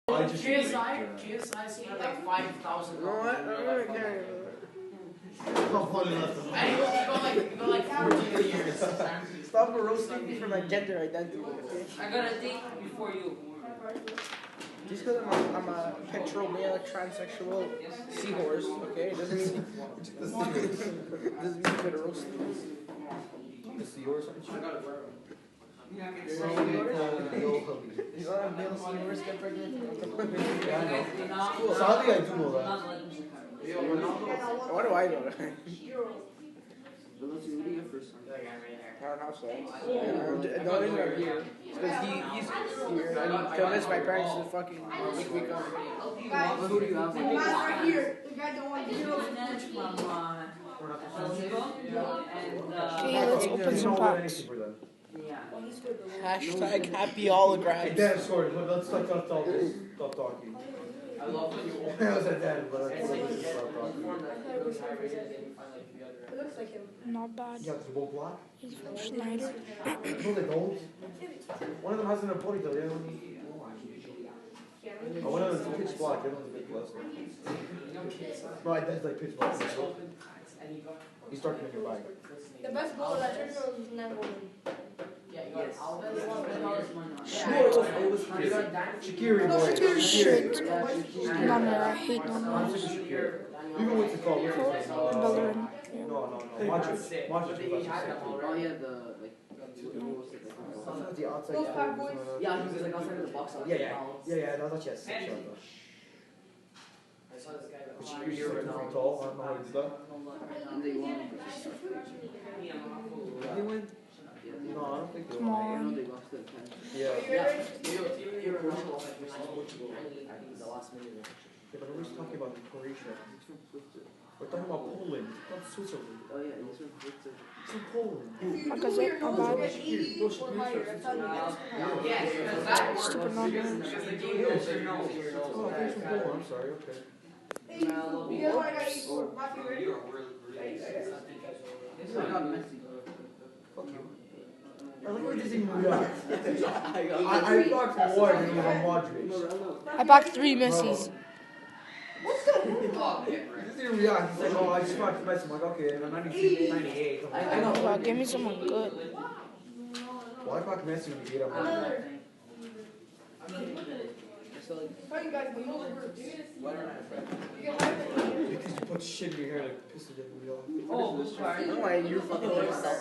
GSI spent like $5,000. No, I don't care. You go like 14 years. Stop roasting me for my gender identity. Okay? I got a date before you. Just because I'm a hetero male transsexual seahorse, okay, doesn't mean you're gonna roast me. The seahorse, aren't you? You don't have male seahorse get pregnant? Yeah, I know. Cool. Sadly, I do know that. What do I know? I don't know, so. The only reason I'm here is because he's here and I convinced my parents to fucking make me come. Who do you have? Right here. The guy don't want to Okay, let's open some packs. Hashtag happy holograms. Dan scored, but let's stop talking. I love when you open I was at Dan, but let's stop talking. It looks like him. Not bad. You have to go black? He's from Schneider. No, they don't. One of them has an ponytail, the other one. Oh, one of them is pitch black, the other one's a bit less. No, that's like pitch black. He's starting in your bag. The best bowler that turned around was Nambolan. Shaqiri, boy. Shit. Number, I hate numbers. Even what's it called? What's his name? Bellerin. No. Modric. Oh yeah, The outside. Those five boys. yeah, he was like outside of the box. Yeah, that was actually a sick shot though. I saw this guy But Shaqiri's like 2 feet tall, I don't know how he did that. And they won. Did they win? No, I don't think they Come won. on. They lost it. Yeah. The last minute. Yeah, but we're just talking about Croatia. We're talking about Poland, not Switzerland. Oh yeah, he's from Victor. It's from Poland. Like I said, not bad. Stupid numbers. Oh, he's from Poland, I'm sorry, okay. Hey, you guys want to go my favorite? I got Messi. Fuck you. I like how he doesn't even react. I thought one and it was on Modric. I backed 3 Messi's. He doesn't even react. He's like, oh, I just backed Messi. I'm like, okay, and I'm 98. I'm like, Wow, give me someone good. well, I backed Messi when he beat him. How you guys go over? Because you put shit in your hair like piss it in the off. Oh, sorry. No, you're fucking like that.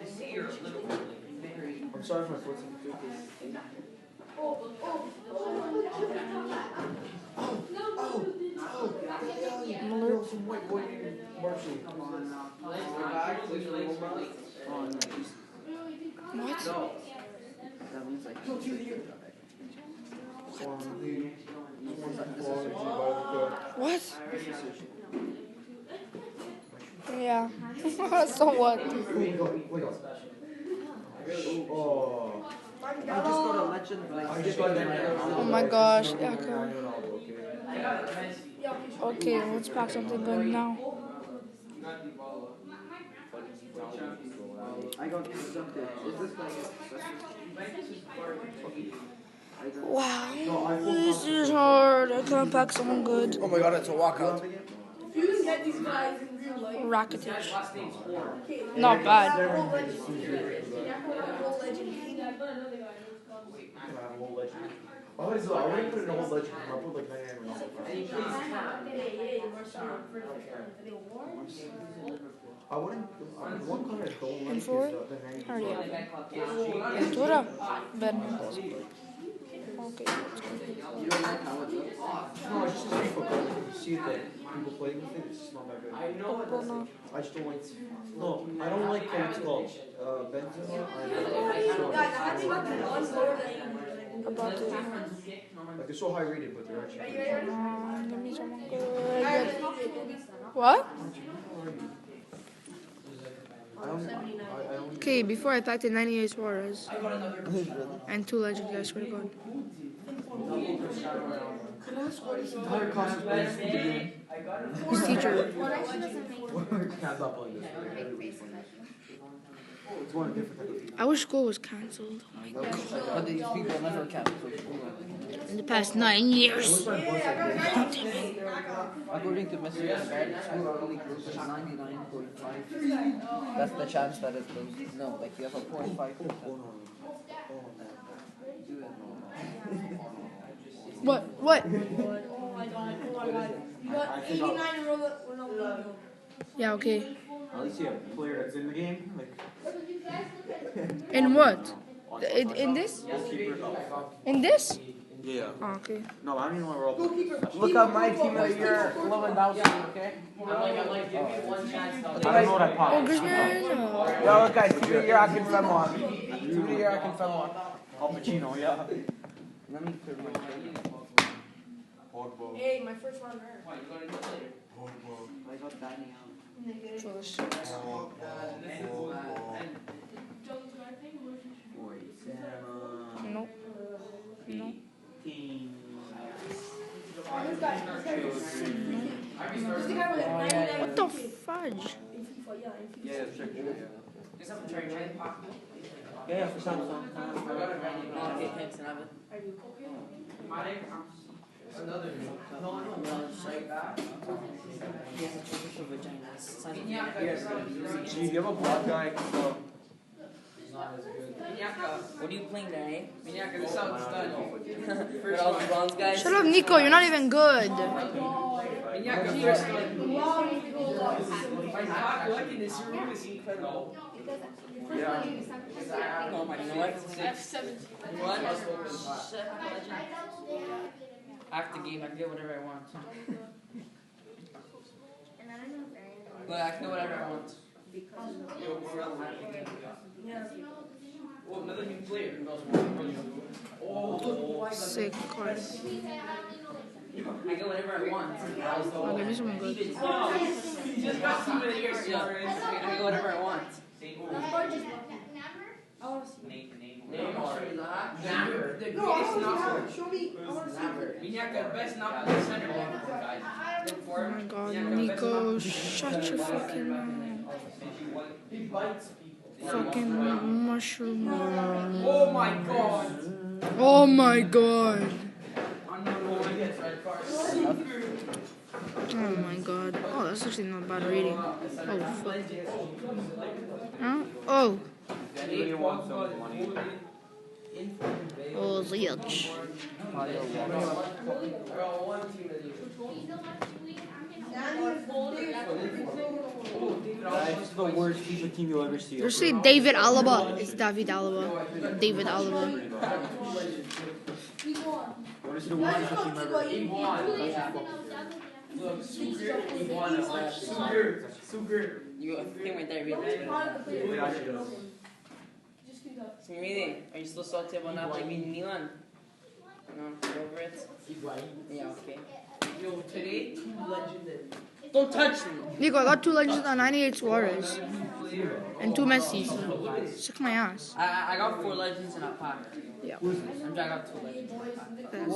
I see you're literally very. I'm sorry for my foot's Miller. some white boy named Marshall. What? That means like. What? Yeah. So what? Oh. I just got a legend. I just got Oh my gosh. Yeah, okay. okay. Okay, let's pack something good now. I got something. Is this like Wow. This is hard. I can't pack someone good. Oh my god, it's a walkout. If you can get these guys in real life. Rakitic. Not bad. I wouldn't put it in a whole legend. I put like 99 I wouldn't. One color I don't like is the 90. Hurry up. Ventura. Ben. Okay. you don't like how it looks? No, it's just a FIFA color. You see it that people play with it, it's just not that good. I know what this is. I just don't like. No, I don't like what it's called. Benzema. About to. Like they're so high rated, but they're actually. Give me someone good. What? I don't. Okay, before I packed in 98 Suarez. And 2 legends, I swear to God. Can I ask what his entire cost is playing school again? His teacher. I'm not playing this. It's one different type of people. I wish school was cancelled. Oh my God. But these people never cancel school. In the past 9 years. According to Mr. Bad, school only closes 99.5. That's the chance that it closes. No, like you have a 0.5%. What? What? Oh my god. You got 89 in Ronaldo. Yeah, okay. At least you have a player that's in the game. Like, In what? In this? In this? yeah. Oh, okay. No, I don't even want to roll. Look up my team of the year, Lewandowski, okay? I'm like, give me one chance. I don't know what I Oh, popped. Griezmann. Yo, look guys, team of the year I can film on. Team of the year I can film on. Al Pacino, yeah. Let me clear my phone. Hey, my first round hurt. I got dining out. Nope. Nope. This guy. This the guy with 99 What the fudge? in FIFA, yeah, in FIFA. Yeah, check it. Is something trying to pop? Yeah, for Samsung. Okay, thanks, and have it. Are you okay? Another. No, straight back. He has a traditional vagina. Signs of the Gee, do you have a black guy? What are you playing there, eh? Minyaka, this sounds done. For all the bronze guys. Shut up, Nico. You're not even good. Minyaka, first my top collecting this room is incredible. Yeah. Oh my god. F7. What? After game, I can get whatever I want. Look, I can get whatever I want. Oh, another new player. Oh, Sick card. I get whatever I want. Oh, give me someone good. You just got 2 minutes here, yeah. I get whatever I want. I want to see. The No, I greatest want knocker. to see. Show me. I want to see. Minyaka, best knocker in the center back, guys. Oh my God, Nico. Shut your fucking mouth. He bites people. Fucking mushroom. Oh my god. Oh my God. Oh my God. Oh, that's actually not bad reading. Oh, fuck. Huh? Oh. Anybody want some money? Oh, Ziyech. This is the worst FIFA team you'll ever see. Just say David Alaba. It's David Alaba. David Alaba. What is the worst FIFA team ever? Look, Sugar. You got a thing right there, read it. So really, are you still salty about not beating Milan? No, get over it. Yeah, okay. Yo, today, 2 legendary. Don't touch me! Nico, I got 2 legends on 98 Suarez. And 2 Messi. Suck my ass. I got 4 legends in a pack. Yeah. I got 2 legends in a pack.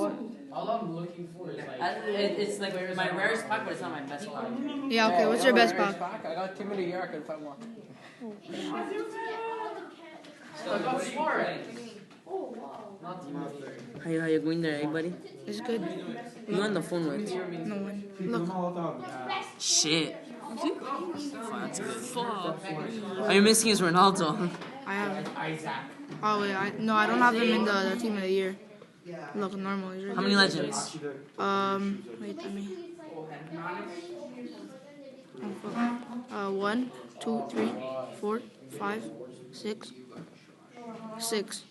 All I'm looking for is like. It's like my rarest pack, but it's not my best pack. Yeah, okay, what's your best pack? I got team of the year I can film on. I got Suarez. How you going there, everybody? It's good. You on the phone with? No one. Look. Shit. Fuck, that's good. Fuck. Are you missing his Ronaldo? I have. Oh, wait. No, I don't have him in the team of the year. Look, normal. He's right How many there. legends? Wait, let me. Oh, fuck. 1, 2, 3, 4, 5, 6. 6.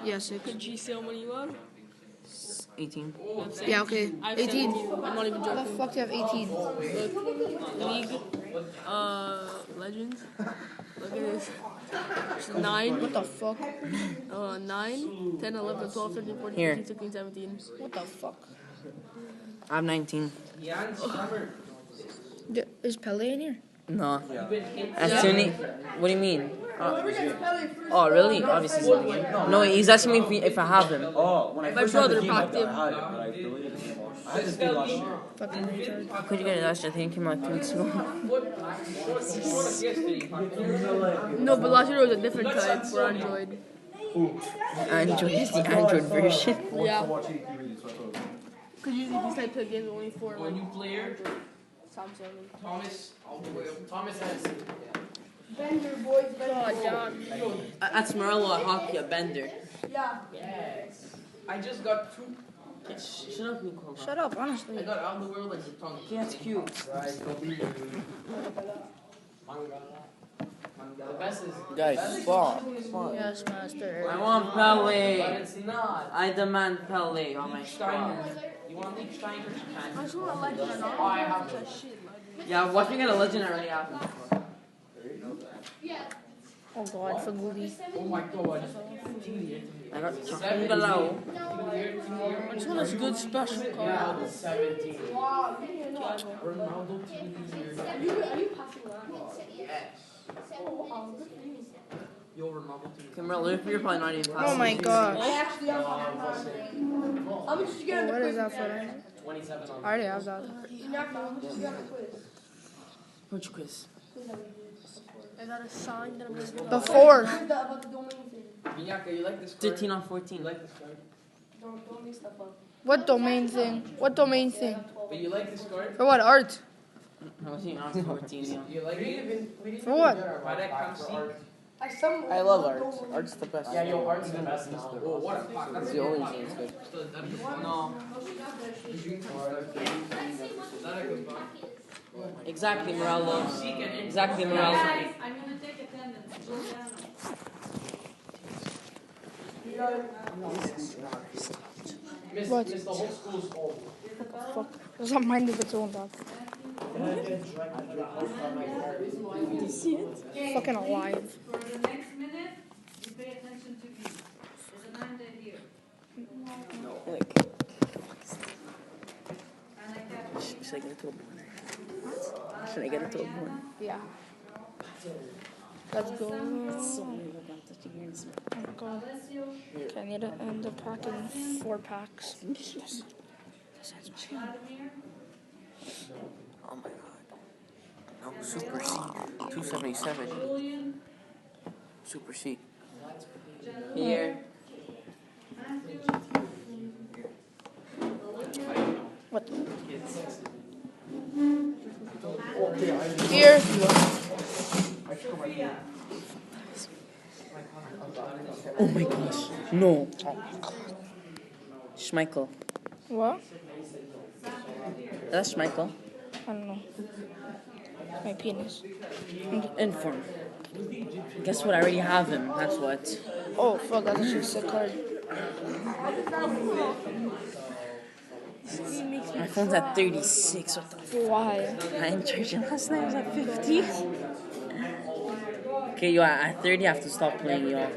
Yeah, 6. Could you see how many you have? 18. Yeah, okay. I have 18. 17. I'm not even How the joking. fuck do you have 18? League, legends. Look at this. It's 9, What the fuck? 9, 10, 11, 12, 13, 14, Here. 15, 16, 17. What the fuck? I'm 19. Is Pele in here? No. As soon as, what do you mean? Whoever gets Pele first. Oh, really? Obviously he's in the game. No, he's asking me if I have him. Oh, when I My first had the brother team, packed him. I had it, but I deleted it. I had this thing last year. Fucking retard. Could you get it last year? I think it came out 2 weeks ago. No, but last year it was a different type for Android. Android is the Android version. Yeah. Watch it, really, so I thought. Because usually these types of games are only for When you player, Samsung. Thomas has. Bender, boys, Bender. God, John. That's Morello at hockey, a bender. Yeah. Yes. I just got 2. Shut up, Nico. Shut up, honestly. I got out of the world like the tongue. Okay, that's cute. Right, don't be The best is. Guys, fuck. Yes, master. I want But Pele. it's not. I demand Pele on my squad. Steiner. You want League Steiner? You I can. just want a legend or not. Oh, I have That shit, legend. Yeah, watch me get a legend already happened. Oh god, for Goody. Oh my god. I got Changalaw. I just want a good special card. Yeah, 17. Wow. Ronaldo TV here. Are you passing that? Yes. Oh, wow. Good for you. Yo, Ronaldo TV. Cameron, you're probably not even Oh passing. my god. I actually have that. How much did you get on the What quiz? is that for? 27 on. I already have that. You knocked out. How much did you get on the quiz? Which quiz? Quiz that we did before. I got a sign that I'm going to do. Before. About the domain thing. Minyaka, you like this card? 13 on 14. You like this card? Don't make stuff up. What domain thing? What domain thing? But you like this card? For what? Art? I was thinking on 14, yeah. You like it? For what? Why that come see? I love art. Art's the best. Yeah, yo, art's the best now. Oh, what a fuck. It's the only reason it's good. No. Exactly, Morello. Exactly, Morello. I'm going to take attendance. Go down. What? Miss, the whole school's old. Fuck. Does not mind if it's own dog. Fucking alive. For the next minute, you pay attention to me. There's a 9 day here. And I kept Should I get it to a corner? Should I get it to a corner? Yeah. Let's go. So many of them touching your hands. Oh my god. Okay, I need to end up packing 4 packs. Oh my god. No, Super C. 277. Super C. Here. What? Here. Oh my gosh. No. Schmeichel. What? That's Schmeichel. I don't know. My penis. Inform. Guess what? I already have him. That's what. Oh, fuck, that's actually a sick card. My phone's at 36. What the fuck? Why? I didn't charge it last night. I was at 50. Okay, yo, at 30 I have to stop playing, yo.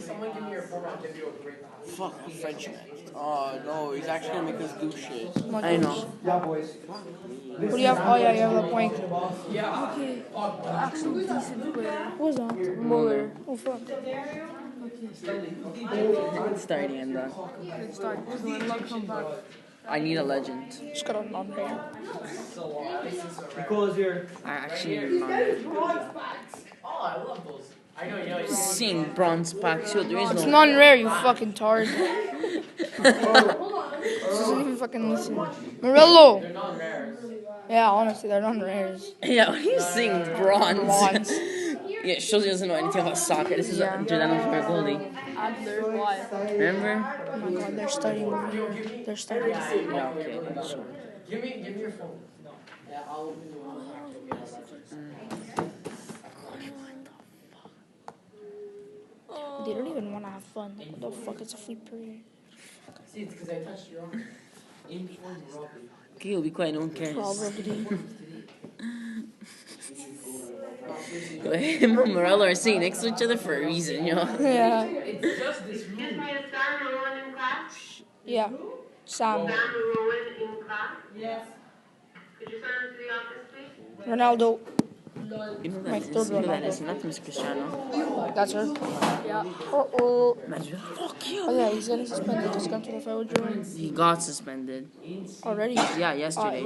Someone give me your phone. I'll give you a great. Fuck, a Frenchman. Oh no, he's actually gonna make us do shit. I know. Yeah, boys. Who do you have? Oh, yeah, you have a point. Yeah. Okay. Actually, decent player. Who was that? Muller. Oh, fuck. It's starting and done. Good start. So then luck come back. I need a legend. Just got a non-rare. Nicole is here. I actually need a non-rare. Oh, I love those. I know, you know. Seeing bronze packs. Yo, there is It's no. non-rare, you fucking tard. Doesn't even fucking listen. Murillo! They're not rare. Yeah, honestly, they're non-rares. Yeah, when you sing bronze. Bronze. Yeah, it shows he doesn't know anything about soccer. This is a Giordano's for a goalie. Adler. Why? Remember? Oh my god, they're starting over here. They're starting. Yeah, okay. Sure. Give me your phone. No. Yeah, I'll open the one. They don't even want to have fun. Like, what the fuck? It's a free period. See, it's because I touched your arm. Inform Robbie. Okay, you'll be quiet, no one cares. Probably. Him and Morello are sitting next to each other for a reason, yo. Yeah. It's just this room. Excuse me, is Sam Rowan in class? Yeah. Sam. Sam Rowan in class? Yes. Could you send him to the office, please? Ronaldo. You know My that third is, you know one. that is not Miss Cristiano. That's her. Yeah. Oh. Imagine, fuck you. Oh yeah, he's getting suspended. He's gone to the foul drawing. He got suspended. Already? Yeah, yesterday.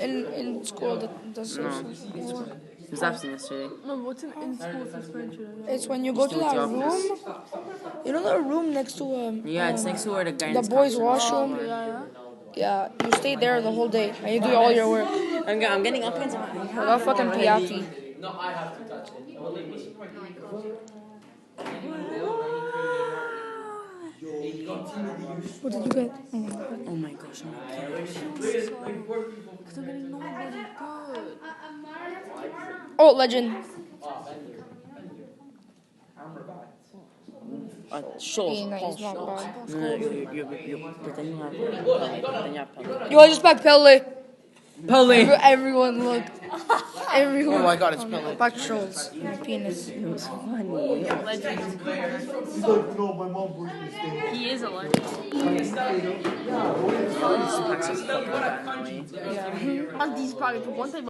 In school, that's No. so. He was absent yesterday. No, what's an in-school suspension? It's when you go to that room. You know the room next to Yeah, it's next to where the the guidance boys' counselor is. washroom. Yeah. Yeah, you stay there the whole day and you do all your work. I'm getting up into my Without fucking Piatti. No, I have to touch it. Only me. What did you get? Oh my gosh, oh my gosh. Because I'm getting nobody good. Oh, legend. Shows. Yeah, he's not bad. No, you pretend you have pretend you have Pele. Yo, I just back Pele. Pele! Everyone look. Everyone. Oh my god, it's Pele. Back trolls. My penis. It was funny. Legend. He's like, no, my mom forced me to stay. He is a legend. Pele is On these probably for one thing.